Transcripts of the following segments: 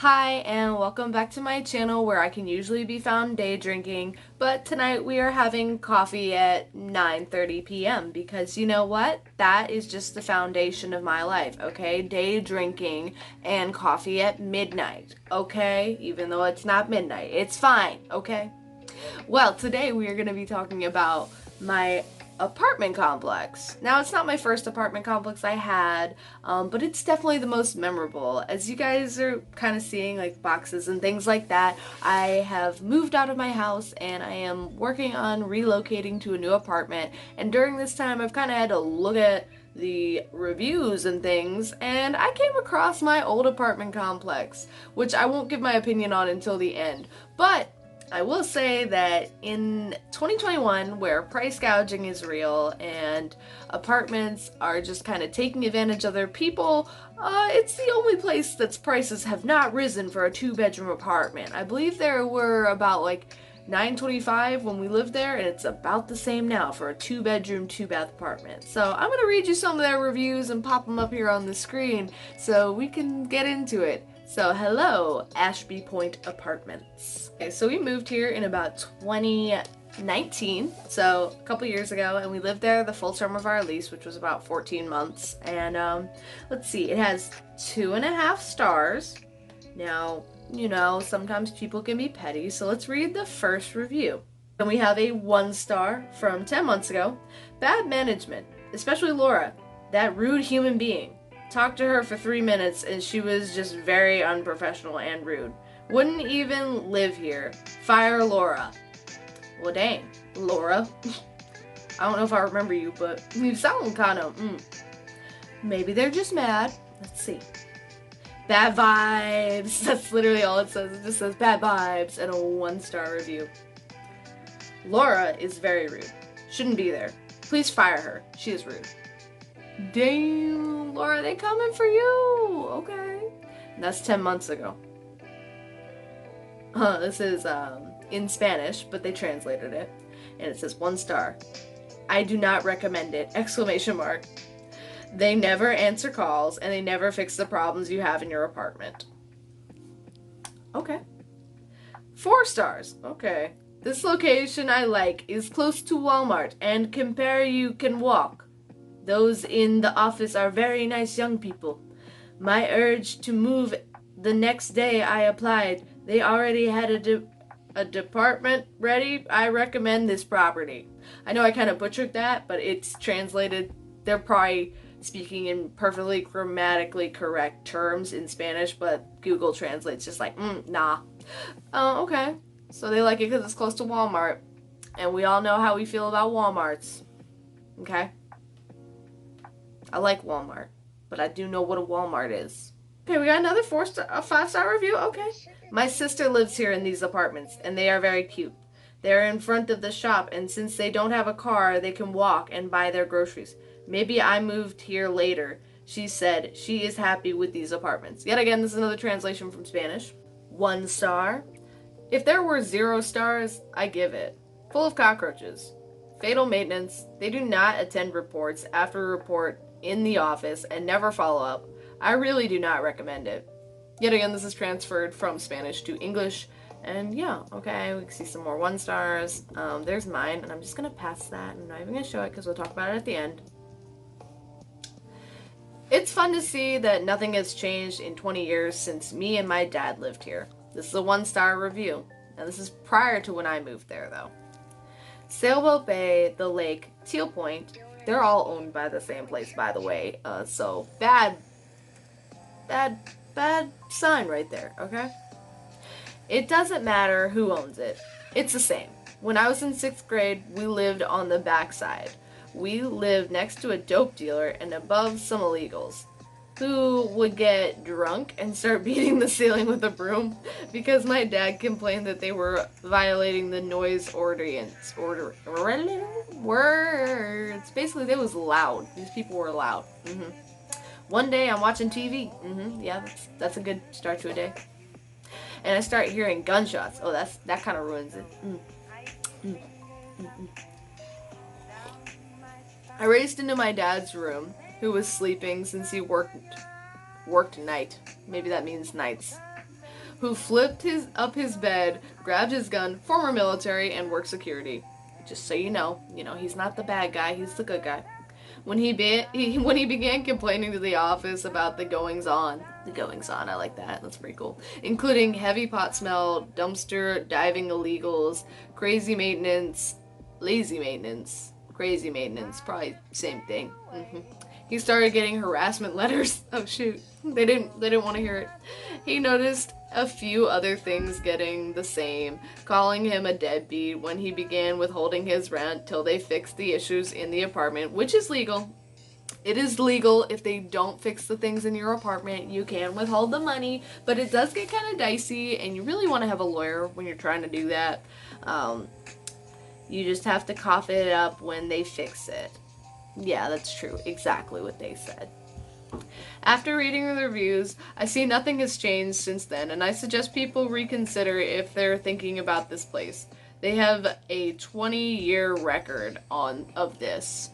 Hi and welcome back to my channel where I can usually be found day drinking, but tonight we are having coffee at 9:30 p.m. because you know what? That is just the foundation of my life, okay? Day drinking and coffee at midnight, okay? Even though it's not midnight, it's fine, okay? Well, today we are going to be talking about my apartment complex. Now, it's not my first apartment complex I had, but it's definitely the most memorable. As you guys are kind of seeing, like boxes and things like that, I have moved out of my house and I am working on relocating to a new apartment. And during this time, I've kind of had to look at the reviews and things, and I came across my old apartment complex, which I won't give my opinion on until the end. But I will say that in 2021, where price gouging is real and apartments are just kind of taking advantage of their people, it's the only place that's prices have not risen for a two-bedroom apartment. I believe there were about like $925 when we lived there, and it's about the same now for a two-bedroom, two-bath apartment. So I'm going to read you some of their reviews and pop them up here on the screen so we can get into it. So hello, Ashby Point Apartments. Okay, so we moved here in about 2019, so a couple years ago, and we lived there the full term of our lease, which was about 14 months. And let's see, it has 2.5 stars. Now, you know, sometimes people can be petty, so let's read the first review. Then we have a 1 star from 10 months ago. Bad management, especially Laura, that rude human being. Talked to her for 3 minutes and she was just very unprofessional and rude. Wouldn't even live here. Fire Laura. Well, dang, Laura. I don't know if I remember you, but you sound kind of, Maybe they're just mad. Let's see. Bad vibes. That's literally all it says. It just says bad vibes and a 1-star review. Laura is very rude. Shouldn't be there. Please fire her. She is rude. Damn, Laura, they coming for you. Okay. And that's 10 months ago. This is in Spanish, but they translated it. And it says 1 star. I do not recommend it. Exclamation mark. They never answer calls and they never fix the problems you have in your apartment. Okay. 4 stars. Okay. This location I like is close to Walmart and compare you can walk. Those in the office are very nice young people. My urge to move the next day I applied. They already had a department ready. I recommend this property. I know I kind of butchered that, but it's translated. They're probably speaking in perfectly grammatically correct terms in Spanish, but Google translates just like, nah. Okay. So they like it because it's close to Walmart. And we all know how we feel about Walmarts. Okay? I like Walmart, but I do know what a Walmart is. Okay, we got another 5-star review. Okay. My sister lives here in these apartments, and they are very cute. They're in front of the shop, and since they don't have a car, they can walk and buy their groceries. Maybe I moved here later. She said she is happy with these apartments. Yet again, this is another translation from Spanish. 1 star. If there were 0 stars, I give it. Full of cockroaches. Fatal maintenance. They do not attend reports after report in the office and never follow up. I really do not recommend it. Yet again, this is transferred from Spanish to English. And yeah, okay, we can see some more 1 stars. There's mine, and I'm just going to pass that. I'm not even going to show it because we'll talk about it at the end. It's fun to see that nothing has changed in 20 years since me and my dad lived here. This is a 1-star review. Now, this is prior to when I moved there, though. Sailboat Bay, the lake, Teal Point. They're all owned by the same place, by the way. So bad sign right there, okay? It doesn't matter who owns it. It's the same. When I was in 6th grade, we lived on the backside. We lived next to a dope dealer and above some illegals who would get drunk and start beating the ceiling with a broom because my dad complained that they were violating the noise ordinance. Words. Basically, they was loud. These people were loud. One day, I'm watching TV. Yeah, that's a good start to a day. And I start hearing gunshots. Oh, that kind of ruins it. I raced into my dad's room, who was sleeping since he worked night. Maybe that means nights. who flipped his bed, grabbed his gun, former military, and worked security. Just so you know, he's not the bad guy, he's the good guy. When when he began complaining to the office about the goings on, I like that. That's pretty cool. Including heavy pot smell, dumpster diving illegals, crazy maintenance, lazy maintenance, crazy maintenance, probably same thing. He started getting harassment letters. Oh shoot, they didn't want to hear it. He noticed a few other things getting the same, calling him a deadbeat when he began withholding his rent till they fixed the issues in the apartment, which is legal. It is legal if they don't fix the things in your apartment. You can withhold the money, but it does get kind of dicey, and you really want to have a lawyer when you're trying to do that. You just have to cough it up when they fix it. Yeah, that's true. Exactly what they said. After reading the reviews, I see nothing has changed since then, and I suggest people reconsider if they're thinking about this place. They have a 20-year record of this.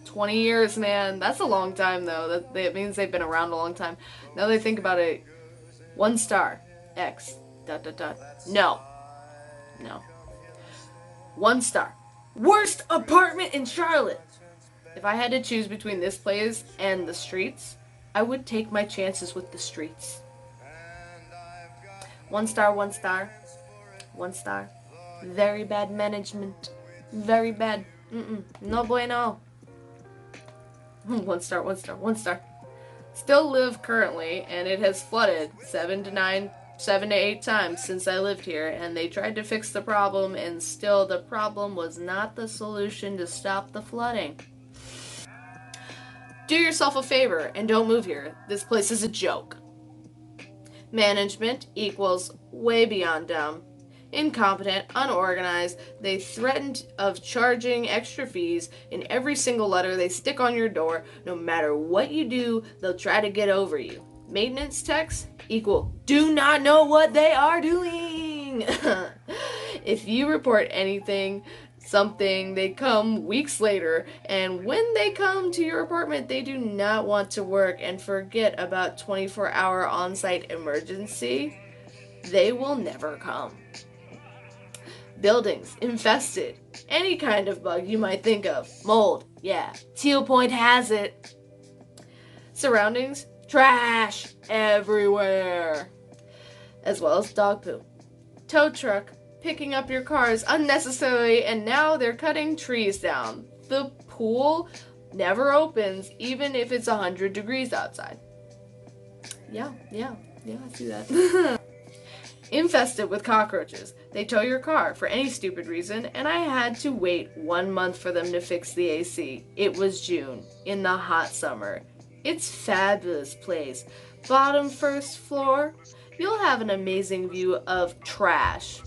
20 years, man. That's a long time, though. That means they've been around a long time. Now they think about it. 1 star. X. ... No. 1 star. Worst apartment in Charlotte. If I had to choose between this place and the streets, I would take my chances with the streets. 1 star, 1 star. 1 star. Very bad management. Very bad. No bueno. 1 star, 1 star, 1 star. Still live currently, and it has flooded 7 to 8 times since I lived here, and they tried to fix the problem, and still the problem was not the solution to stop the flooding. Do yourself a favor and don't move here. This place is a joke. Management equals way beyond dumb. Incompetent, unorganized, they threatened of charging extra fees in every single letter they stick on your door. No matter what you do, they'll try to get over you. Maintenance techs equal do not know what they are doing. If you report something, they come weeks later, and when they come to your apartment, they do not want to work and forget about 24-hour on-site emergency. They will never come. Buildings infested. Any kind of bug you might think of. Mold. Yeah. Teal Point has it. Surroundings. Trash everywhere. As well as dog poo. Tow truck picking up your cars unnecessarily, and now they're cutting trees down. The pool never opens, even if it's 100 degrees outside. Yeah, I see that. Infested with cockroaches. They tow your car for any stupid reason, and I had to wait 1 month for them to fix the AC. It was June, in the hot summer. It's fabulous place. Bottom first floor, you'll have an amazing view of trash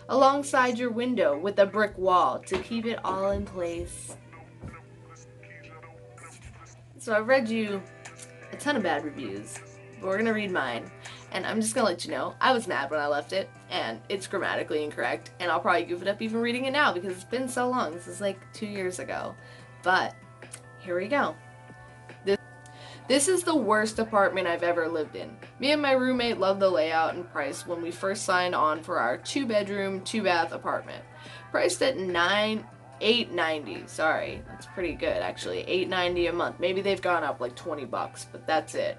alongside your window with a brick wall to keep it all in place. So I've read you a ton of bad reviews, but we're gonna read mine. And I'm just gonna let you know, I was mad when I left it, and it's grammatically incorrect, and I'll probably goof it up even reading it now because it's been so long. This is like 2 years ago. But here we go. This is the worst apartment I've ever lived in. Me and my roommate loved the layout and price when we first signed on for our 2-bedroom, 2-bath apartment. Priced at $890. Sorry, that's pretty good actually. $890 a month. Maybe they've gone up like $20, but that's it.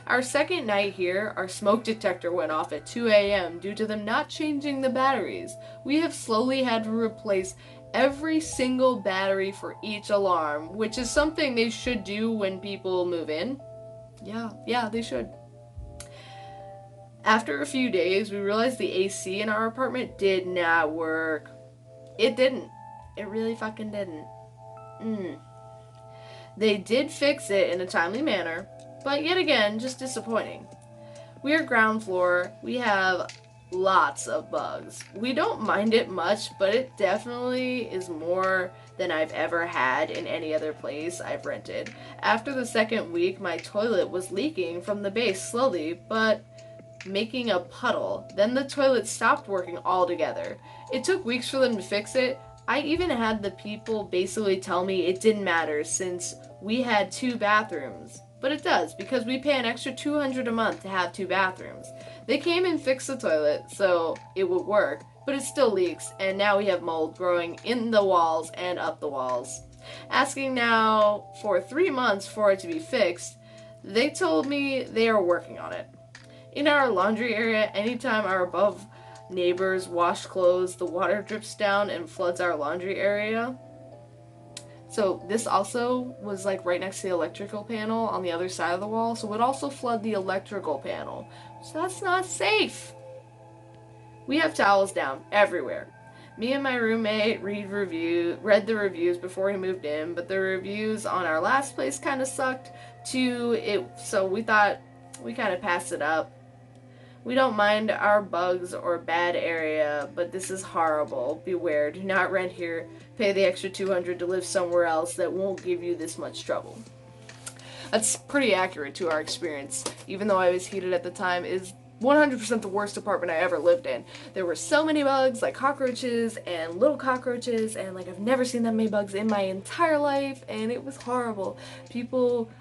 Our second night here, our smoke detector went off at 2 a.m. due to them not changing the batteries. We have slowly had to replace every single battery for each alarm, which is something they should do when people move in. Yeah, they should. After a few days, we realized the AC in our apartment did not work. It didn't. It really fucking didn't. They did fix it in a timely manner, but yet again, just disappointing. We are ground floor. We have lots of bugs. We don't mind it much, but it definitely is more than I've ever had in any other place I've rented. After the second week, my toilet was leaking from the base slowly, but making a puddle. Then the toilet stopped working altogether. It took weeks for them to fix it. I even had the people basically tell me it didn't matter since we had 2 bathrooms. but it does because we pay an extra $200 a month to have 2 bathrooms. They came and fixed the toilet so it would work, but it still leaks, and now we have mold growing in the walls and up the walls. Asking now for 3 months for it to be fixed, they told me they are working on it. In our laundry area, anytime our above neighbors wash clothes, the water drips down and floods our laundry area. So this also was like right next to the electrical panel on the other side of the wall, so it would also flood the electrical panel. So that's not safe. We have towels down everywhere. Me and my roommate read the reviews before he moved in, but the reviews on our last place kind of sucked too. So we thought we kind of passed it up. We don't mind our bugs or bad area, but this is horrible. Beware, do not rent here. Pay the extra $200 to live somewhere else that won't give you this much trouble. That's pretty accurate to our experience. Even though I was heated at the time, is 100% the worst apartment I ever lived in. There were so many bugs, like cockroaches and little cockroaches, and like I've never seen that many bugs in my entire life, and it was horrible.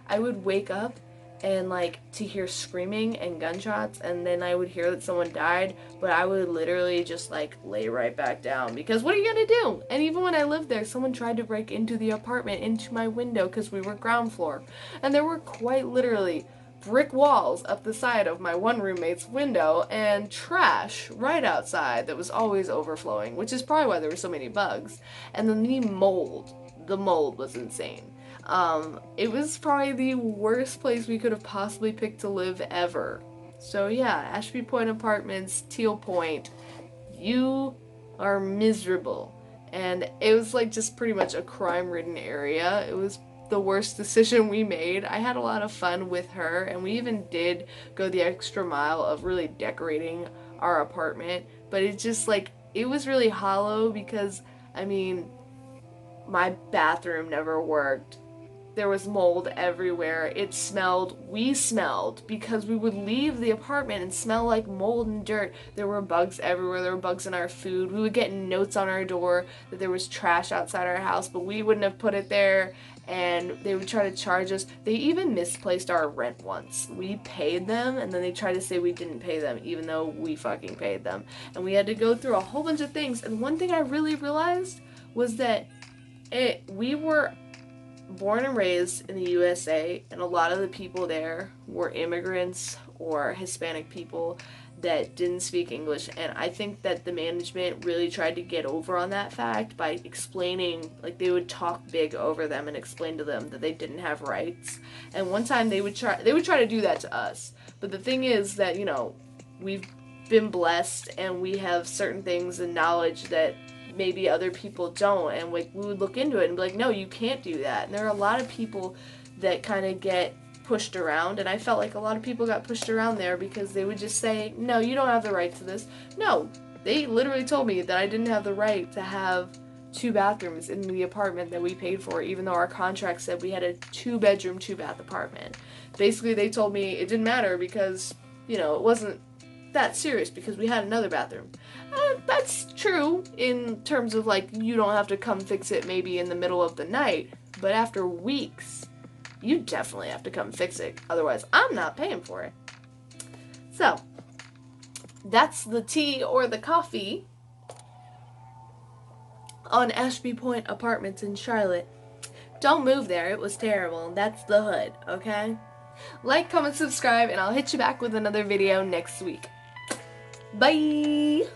I would wake up and like to hear screaming and gunshots, and then I would hear that someone died, but I would literally just like lay right back down because what are you gonna do? And even when I lived there, someone tried to break into the apartment, into my window, because we were ground floor, and there were quite literally brick walls up the side of my one roommate's window and trash right outside that was always overflowing, which is probably why there were so many bugs. And then the mold was insane. It was probably the worst place we could have possibly picked to live ever. So yeah, Ashby Point Apartments, Teal Point, you are miserable. And it was like just pretty much a crime-ridden area. It was the worst decision we made. I had a lot of fun with her, and we even did go the extra mile of really decorating our apartment, but it just like, it was really hollow because, I mean, my bathroom never worked. There was mold everywhere. We smelled because we would leave the apartment and smell like mold and dirt. There were bugs everywhere. There were bugs in our food. We would get notes on our door that there was trash outside our house, but we wouldn't have put it there, and they would try to charge us. They even misplaced our rent once. We paid them, and then they tried to say we didn't pay them, even though we fucking paid them. And we had to go through a whole bunch of things. And one thing I really realized was that we were born and raised in the USA, and a lot of the people there were immigrants or Hispanic people that didn't speak English, and I think that the management really tried to get over on that fact by explaining, like they would talk big over them and explain to them that they didn't have rights. And one time they would try to do that to us. But the thing is that, you know, we've been blessed and we have certain things and knowledge that maybe other people don't, and like we would look into it and be like, no, you can't do that. And there are a lot of people that kind of get pushed around, and I felt like a lot of people got pushed around there because they would just say, no, you don't have the right to this. No, they literally told me that I didn't have the right to have 2 bathrooms in the apartment that we paid for, even though our contract said we had a 2-bedroom, 2-bath apartment. Basically, they told me it didn't matter because, you know, it wasn't that serious because we had another bathroom. That's true in terms of like you don't have to come fix it maybe in the middle of the night, but after weeks you definitely have to come fix it, otherwise I'm not paying for it. So that's the tea or the coffee on Ashby Point Apartments in Charlotte. Don't move there, it was terrible. That's the hood, okay? Like, comment, subscribe, and I'll hit you back with another video next week. Bye!